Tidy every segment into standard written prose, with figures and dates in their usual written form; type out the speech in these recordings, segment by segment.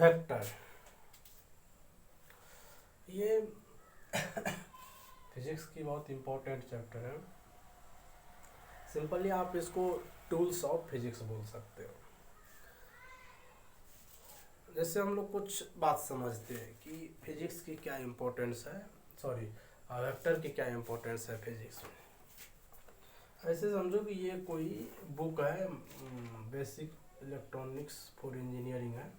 Vector, ये physics की बहुत इम्पोर्टेंट चैप्टर है। सिंपली आप इसको टूल्स ऑफ फिजिक्स बोल सकते हो। जैसे हम लोग कुछ बात समझते हैं कि फिजिक्स की क्या इम्पोर्टेंस है, सॉरी वेक्टर की क्या इम्पोर्टेंस है फिजिक्स में। ऐसे समझो कि ये कोई बुक है, बेसिक इलेक्ट्रॉनिक्स फॉर इंजीनियरिंग है।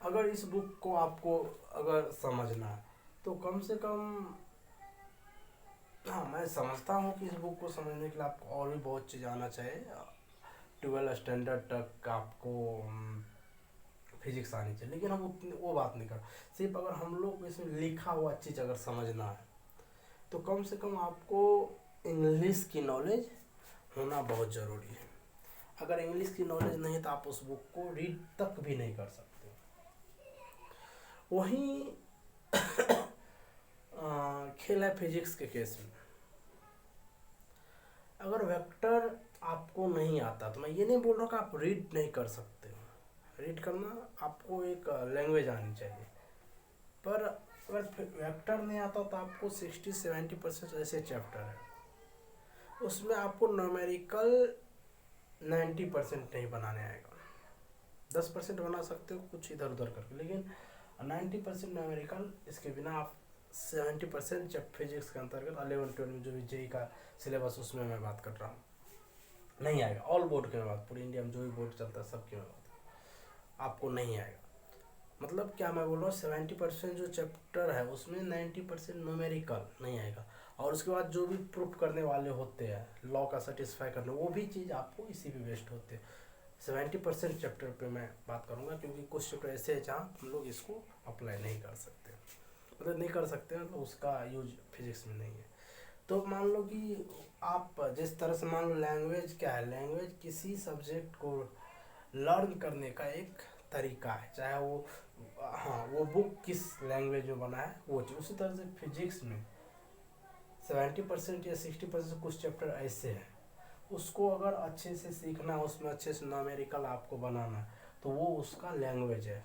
अगर इस बुक को आपको अगर समझना है तो कम से कम, हाँ मैं समझता हूँ कि इस बुक को समझने के लिए आपको और भी बहुत चीज़ आना चाहिए। 12 स्टैंडर्ड तक आपको फिजिक्स आनी चाहिए, लेकिन हम उतनी वो बात नहीं कर। सिर्फ अगर हम लोग इसमें लिखा हुआ चीज़ अगर समझना है तो कम से कम आपको इंग्लिश की नॉलेज होना बहुत ज़रूरी है। अगर इंग्लिश की नॉलेज नहीं तो आप उस बुक को रीड तक भी नहीं कर सकते। वहीं खेल है फिजिक्स के केस में। अगर वेक्टर आपको नहीं आता तो मैं ये नहीं बोल रहा कि आप रीड नहीं कर सकते हो। रीड करना आपको एक लैंग्वेज आनी चाहिए, पर अगर वेक्टर नहीं आता तो आपको 60-70% ऐसे चैप्टर है उसमें आपको न्यूमेरिकल 90% नहीं बनाने आएगा। 10% बना सकते हो कुछ इधर उधर करके, लेकिन 90% न्यूमेरिकल इसके बिना आप 70% जब फिजिक्स के अंतर्गत 11-12 में जो भी जेई का सिलेबस उसमें मैं बात कर रहा हूँ नहीं आएगा। ऑल बोर्ड की मैं बात, पूरी इंडिया में जो भी बोर्ड चलता है सबकी मैं बात, आपको नहीं आएगा। मतलब क्या मैं बोल रहा हूँ, 70% जो चैप्टर है उसमें 90% न्यूमेरिकल नहीं आएगा, और उसके बाद जो भी प्रूफ करने वाले होते हैं, लॉ का सेटिस्फाई करने, वो भी चीज़ आपको इसी पे बेस्ड होते हैं। 70% चैप्टर पे मैं बात करूँगा, क्योंकि कुछ चैप्टर ऐसे हैं जहाँ हम लोग इसको अप्लाई नहीं कर सकते, मतलब नहीं कर सकते हैं, तो उसका यूज फिजिक्स में नहीं है। तो मान लो कि आप जिस तरह से, मान लो लैंग्वेज क्या है, लैंग्वेज किसी सब्जेक्ट को लर्न करने का एक तरीका है, चाहे वो, हाँ वो बुक किस लैंग्वेज में बना है वो चीज़। उसी तरह से फिजिक्स में 70% या 60% कुछ चैप्टर ऐसे हैं, उसको अगर अच्छे से सीखना है, उसमें अच्छे से न्यूमेरिकल आपको बनाना है, तो वो उसका लैंग्वेज है।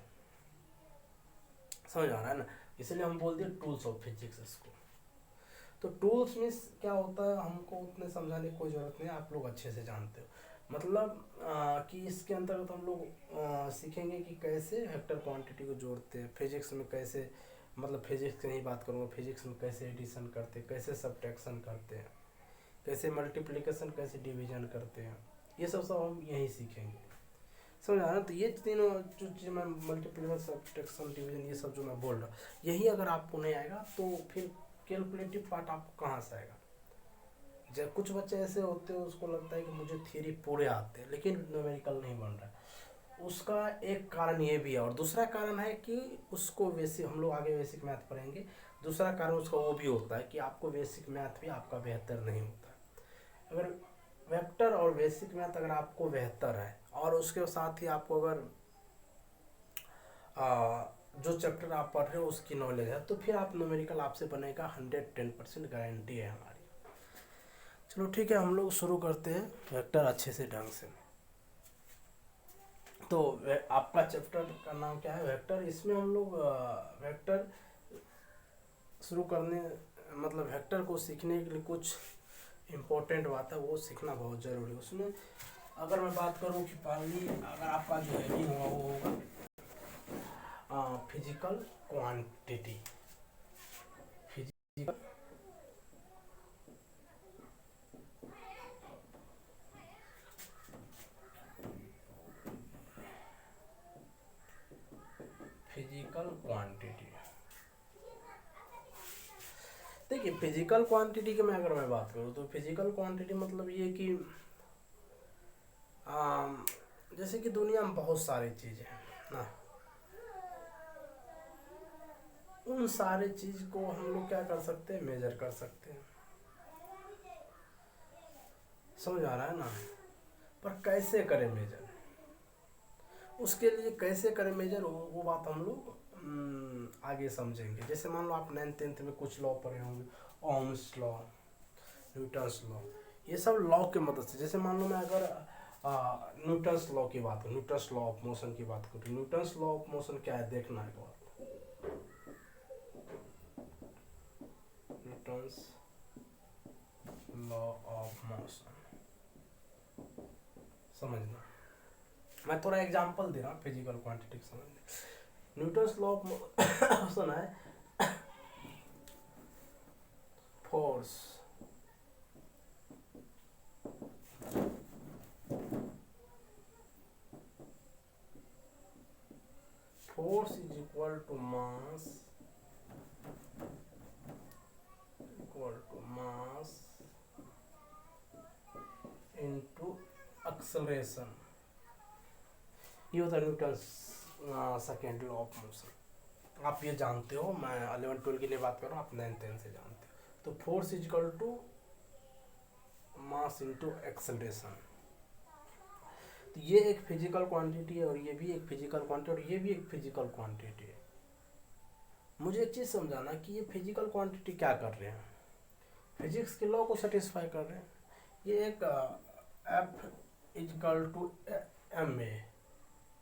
समझ आ रहा है ना, इसलिए हम बोल दिए टूल्स ऑफ फिजिक्स इसको। तो टूल्स में क्या होता है हमको उतने समझाने की कोई ज़रूरत नहीं, आप लोग अच्छे से जानते हो। मतलब कि इसके अंतर्गत हम लोग सीखेंगे कि कैसे वेक्टर क्वांटिटी को जोड़ते हैं फिजिक्स में, कैसे, मतलब फिजिक्स की नहीं बात करूँगा, फिजिक्स में कैसे एडिशन करते हैं, कैसे सब्ट्रैक्शन करते हैं, कैसे मल्टीप्लिकेशन, कैसे डिवीजन करते हैं, ये सब हम यहीं सीखेंगे। समझ आ रहा है? तो ये तीनों जो चीज़ मैं, मल्टीप्लिकेशन, सब्ट्रैक्शन, डिवीजन, ये सब जो मैं बोल रहा हूँ, यही अगर आपको नहीं आएगा तो फिर कैलकुलेटिव पार्ट आपको कहाँ से आएगा। जब कुछ बच्चे ऐसे होते हैं उसको लगता है कि मुझे थियरी पूरे आते हैं लेकिन न्यूमेरिकल नहीं बन रहा है, उसका एक कारण ये भी है, और दूसरा कारण है कि उसको बेसिक, हम लोग आगे बेसिक मैथ पढ़ेंगे, दूसरा कारण उसका वो भी होता है कि आपको बेसिक मैथ भी आपका बेहतर नहीं होता। अगर वेक्टर और बेसिक मैथ अगर आपको बेहतर है और उसके साथ ही आपको अगर जो चैप्टर आप पढ़ रहे हो उसकी नॉलेज है, तो फिर आप न्यूमेरिकल आपसे बनेगा 110% गारंटी है हमारी। चलो ठीक है, हम लोग शुरू करते हैं वेक्टर अच्छे से ढंग से। तो आपका चैप्टर का नाम क्या है, वेक्टर। इसमें हम लोग वेक्टर शुरू करने, मतलब वेक्टर को सीखने के लिए कुछ इम्पोर्टेंट बात है वो सीखना बहुत ज़रूरी है। उसमें अगर मैं बात करूँ कि पहली, अगर आपका जो हेडिंग होगा वो होगा physical quantity. Physical physical quantity. देखिए फिजिकल क्वांटिटी की मैं अगर मैं बात करूँ तो फिजिकल क्वांटिटी मतलब ये कि जैसे कि दुनिया में बहुत सारी चीज़ें हैं ना, उन सारे चीज़ को हम लोग क्या कर सकते हैं, मेजर कर सकते हैं। समझ आ रहा है ना, पर कैसे करें मेजर, उसके लिए कैसे करें मेजर, वो बात हम लोग आगे समझेंगे। जैसे मान लो आप 9th-10th में कुछ लॉ पढ़े होंगे, ओम्स लॉ, न्यूटन्स लॉ, ये सब लॉ के मदद से, जैसे मान लो मैं अगर न्यूटन्स लॉ की बात करूँ, न्यूटन्स लॉ ऑफ मोशन की बात करूँ, न्यूटन्स लॉ ऑफ मोशन क्या है देखना एक बार। न्यूटन्स लॉ ऑफ मोशन समझना, मैं थोड़ा एग्जांपल दे रहा हूँ फिजिकल क्वांटिटी समझने। न्यूटन्स लॉ ऑफ मोशन है force force is equal to mass into acceleration। ये होता है Newton's second law of motion. आप ये जानते हो, मैं 11-12 की लिए बात कर रहा हूँ, आप 9-10 से जानते हो। तो force is equal to mass into acceleration. तो ये एक फिजिकल क्वांटिटी है और ये भी एक फिजिकल क्वांटिटी और ये भी एक फिजिकल क्वांटिटी है। मुझे एक चीज़ समझाना कि ये फिजिकल क्वांटिटी क्या कर रहे हैं, फिजिक्स के लॉ को सेटिस्फाई कर रहे हैं। ये एक F is equal to m a,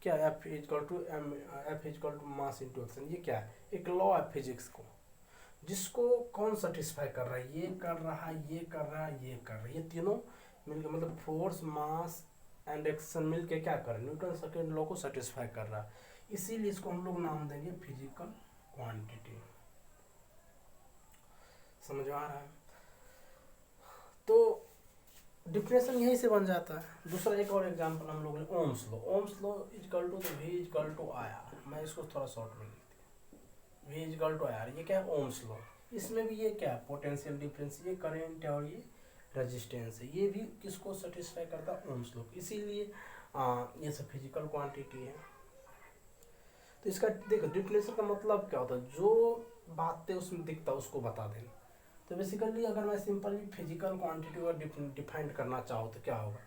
क्या F is equal to mass into action, ये क्या है, एक लॉ है फिजिक्स को, जिसको कौन सेटिस्फाई कर रहा है, ये कर रहा है, ये कर रहा है, ये कर रहा है, ये तीनों मिलकर मतलब फोर्स मास एंड एक्शन मिलके क्या कर रहा है, न्यूटन सेकेंड लॉ को सेटिस्फाई कर रहा है। इसीलिए इसको हम लोग नाम देंगे फिजिकल क्वांटिटी। समझ में आ रहा है? तो डिफिनेशन यहीं से बन जाता है। दूसरा एक और एग्जांपल हम लोग ने Ohm's law. Ohm's law equal to V equal to R, मैं इसको थोड़ा शॉर्ट में लिखती हूँ, वी इजकल टू आर। ये क्या है, ओम्स लॉ। इसमें भी ये क्या है, पोटेंशियल डिफरेंस, ये करंट है और ये रेजिस्टेंस है, ये भी किसको सेटिस्फाई करता है, ओम्स लॉ। इसीलिए ये सब फिजिकल क्वांटिटी है। तो इसका देखो डिफिनेशन का मतलब क्या होता है, जो बातें उसमें दिखता है उसको बता देना। तो बेसिकली अगर मैं सिंपली फिजिकल क्वांटिटी को डिफाइन करना चाहूँ तो क्या होगा,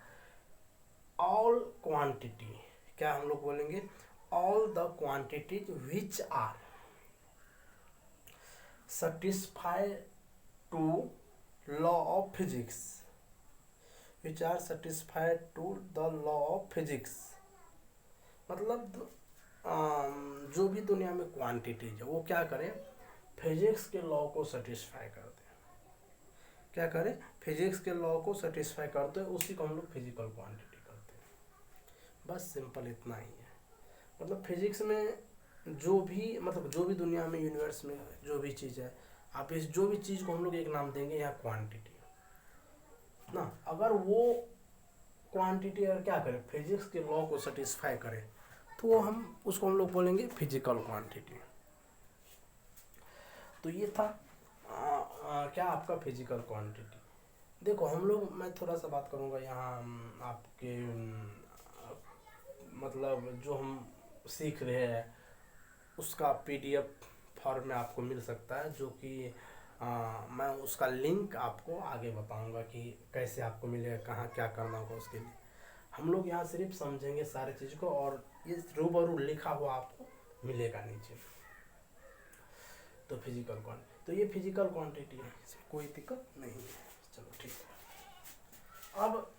ऑल क्वांटिटी, क्या हम लोग बोलेंगे, all the quantities which are satisfy to law of physics, which are satisfied to the law of physics। मतलब जो भी दुनिया में क्वांटिटीज है वो क्या करें, फिजिक्स के लॉ को सेटिस्फाई करते हैं। क्या करें, फिजिक्स के लॉ को सेटिस्फाई करते हैं, उसी को हम लोग फिजिकल क्वांटिटी करते हैं। बस सिंपल इतना ही है। मतलब फिजिक्स में जो भी दुनिया में यूनिवर्स में जो भी चीज़ है, आप इस जो भी चीज़ को हम लोग एक नाम देंगे यहाँ क्वांटिटी ना। अगर वो क्वांटिटी अगर क्या करे, फिजिक्स के लॉ को सेटिस्फाई करे, तो हम उसको हम लोग बोलेंगे फिजिकल क्वांटिटी। तो ये था क्या आपका फिजिकल क्वांटिटी। देखो हम लोग, मैं थोड़ा सा बात करूँगा यहाँ आपके मतलब जो हम सीख रहे हैं उसका पीडीएफ फॉर्म में आपको मिल सकता है, जो कि मैं उसका लिंक आपको आगे बताऊंगा कि कैसे आपको मिलेगा, कहाँ क्या करना होगा। उसके लिए हम लोग यहाँ सिर्फ समझेंगे सारी चीज़ को, और ये रूबरू लिखा हुआ आपको मिलेगा नीचे। तो फिजिकल क्वांटिटी, तो ये फिजिकल क्वांटिटी है, इसमें कोई दिक्कत नहीं है। चलो ठीक है। अब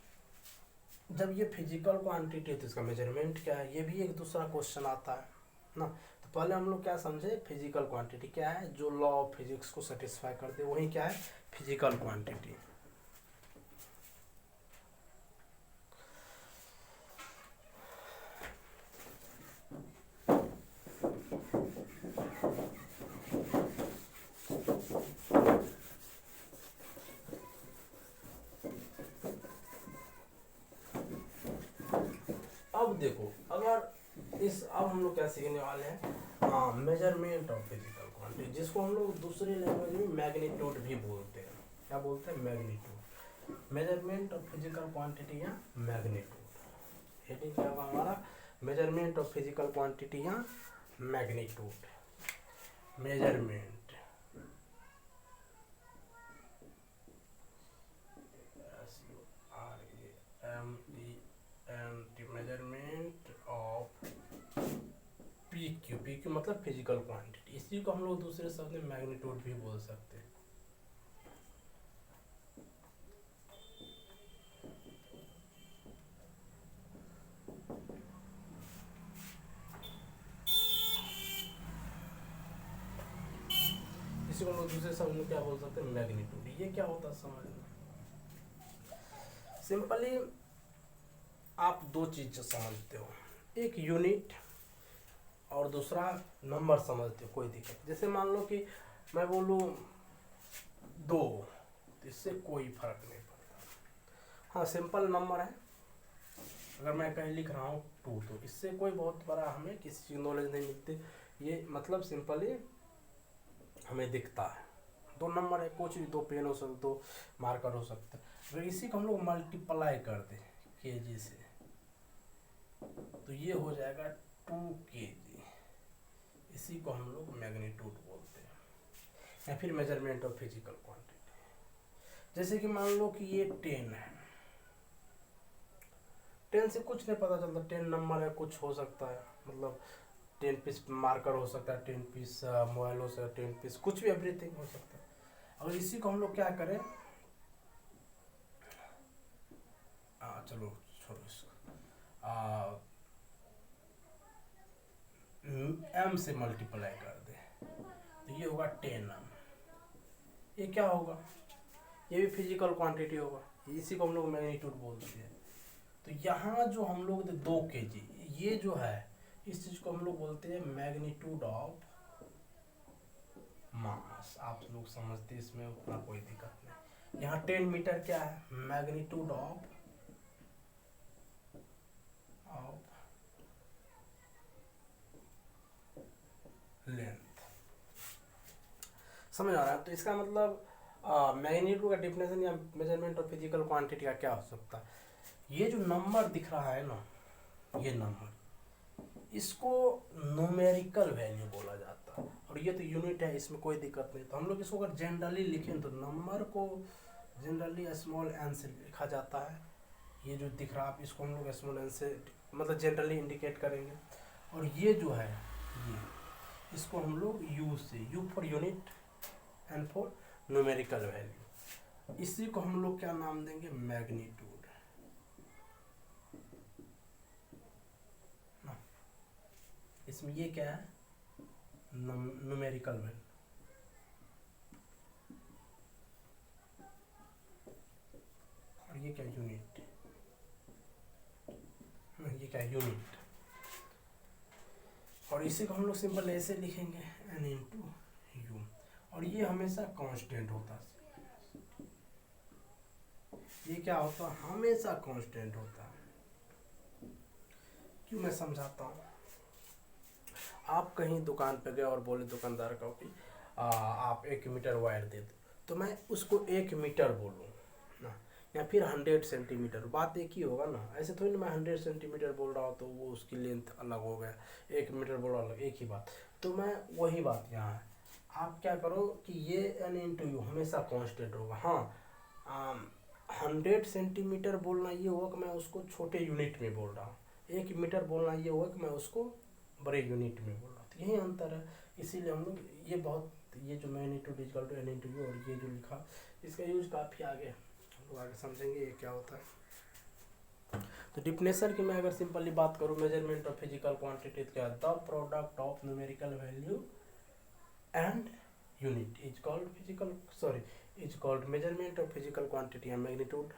जब ये फिजिकल क्वांटिटी है तो इसका मेजरमेंट क्या है, ये भी एक दूसरा क्वेश्चन आता है ना। तो पहले हम लोग क्या समझे, फिजिकल क्वांटिटी क्या है, जो लॉ ऑफ फिजिक्स को सेटिस्फाई करते वही क्या है, फिजिकल क्वांटिटी। अब देखो, अगर इस अब हम लोग क्या सीखने वाले हैं, मेजरमेंट ऑफ फिजिकल क्वांटिटी, जिसको हम लोग दूसरे लैंग्वेज में मैग्नीट्यूड भी बोलते हैं। क्या बोलते हैं, magnitude. Measurement of physical quantity या मैग्नीट्यूड। हेडिंग क्या होगा हमारा, मेजरमेंट ऑफ फिजिकल क्वांटिटी या magnitude. Measurement measurement of P Q मतलब फिजिकल क्वांटिटी। इसी को हम लोग दूसरे शब्द में मैग्नीट्यूड भी बोल सकते हैं। इसी को हम लोग दूसरे शब्द में क्या बोल सकते हैं, मैग्नीट्यूड। ये क्या होता है समझना। सिंपली आप दो चीज समझते हो, एक यूनिट और दूसरा नंबर समझते हो, कोई दिक्कत। जैसे मान लो कि मैं बोलूँ 2, तो इससे कोई फर्क नहीं पड़ता। हाँ सिंपल नंबर है। अगर मैं कहीं लिख रहा हूँ 2, तो इससे कोई बहुत बड़ा हमें किसी चीज़ नॉलेज नहीं मिलती। ये मतलब सिंपली हमें दिखता है। 2 नंबर है, कुछ भी 2 पेन हो सकते, 2 मार्कर हो सकता है। अगर इसी को हम लोग मल्टीप्लाई कर दें kg से, तो ये हो जाएगा 2 kg। इसी को हम लोग मैग्नीट्यूड बोलते हैं, या फिर मेजरमेंट ऑफ फिजिकल क्वांटिटी। जैसे कि मान लो कि ये 10 है, 10 से कुछ नहीं पता चलता, 10 नंबर है, कुछ हो सकता है, मतलब 10 पीस मार्कर हो सकता है, 10 पीस मोबाइल हो सकता है, 10 पीस कुछ भी, एवरीथिंग हो सकता है। और इसी को हम लोग क्या करें, चलो छोड़ो इसको, m से मल्टीप्लाई कर दे, तो ये होगा 10m। ये क्या होगा, ये भी फिजिकल क्वांटिटी होगा, इसी को हम लोग मैग्नीट्यूड बोलते हैं। तो यहाँ जो हम लोग 2 kg, ये जो है इस चीज को हम लोग बोलते हैं मैग्नीट्यूड ऑफ मास। आप लोग समझते, इसमें उतना कोई दिक्कत नहीं। यहाँ 10 मीटर क्या है, मैग्नीट्यूड ऑफ लेंथ। समझ आ रहा है। तो इसका मतलब मैग्नीट्यूड का डिफिनेशन या मेजरमेंट ऑफ फिजिकल क्वांटिटी का क्या हो सकता है। ये जो नंबर दिख रहा है ना, ये नंबर, इसको न्यूमेरिकल वैल्यू बोला जाता है, और ये तो यूनिट है, इसमें कोई दिक्कत नहीं। तो हम लोग इसको अगर जनरली लिखें तो नंबर को जनरली स्मॉल एन से लिखा जाता है। ये जो दिख रहा है, आप इसको हम लोग स्मॉल एन से मतलब जनरली इंडिकेट करेंगे। और ये जो है, ये इसको हम लोग यू से, u for unit, n for numerical value, इसी को हम लोग क्या नाम देंगे, मैग्नीट्यूड। इसमें ये क्या है, न्यूमेरिकल वैल्यू, और ये क्या, यूनिट। ये क्या, यूनिट। और इसी को हम लोग सिंपल ऐसे लिखेंगे, n इंटू यू। और ये हमेशा कांस्टेंट होता है। ये क्या होता है, हमेशा कांस्टेंट होता है। क्यों, मैं समझाता हूँ। आप कहीं दुकान पे गए और बोले दुकानदार को कि आप 1 मीटर वायर दे दो, तो मैं उसको 1 मीटर बोलूँ ना, या फिर 100 सेंटीमीटर, बात एक ही होगा ना। ऐसे थोड़ी ना मैं 100 सेंटीमीटर बोल रहा हूँ तो वो उसकी लेंथ अलग हो गया, 1 मीटर बोल रहा अलग, एक ही बात। तो मैं वही बात यहाँ है, आप क्या करो कि ये n इंटू यू हमेशा कांस्टेंट होगा। हाँ 100 सेंटीमीटर बोलना ये होगा कि मैं उसको छोटे यूनिट में बोल रहा हूँ, 1 मीटर बोलना ये होगा कि मैं उसको बड़े यूनिट में बोल रहा हूँ। तो यही अंतर है। इसीलिए हम लोग ये बहुत, ये जो magnitude equal to n into u, और ये जो लिखा, इसका यूज काफ़ी आगे हम लोग आगे समझेंगे ये क्या होता है। तो डिफिनेशन की मैं अगर सिंपली बात करूँ, मेजरमेंट ऑफ फिजिकल क्वांटिटी क्या है, the product of numerical value and unit is called physical, is called measurement of physical quantity या मैग्नीट्यूड।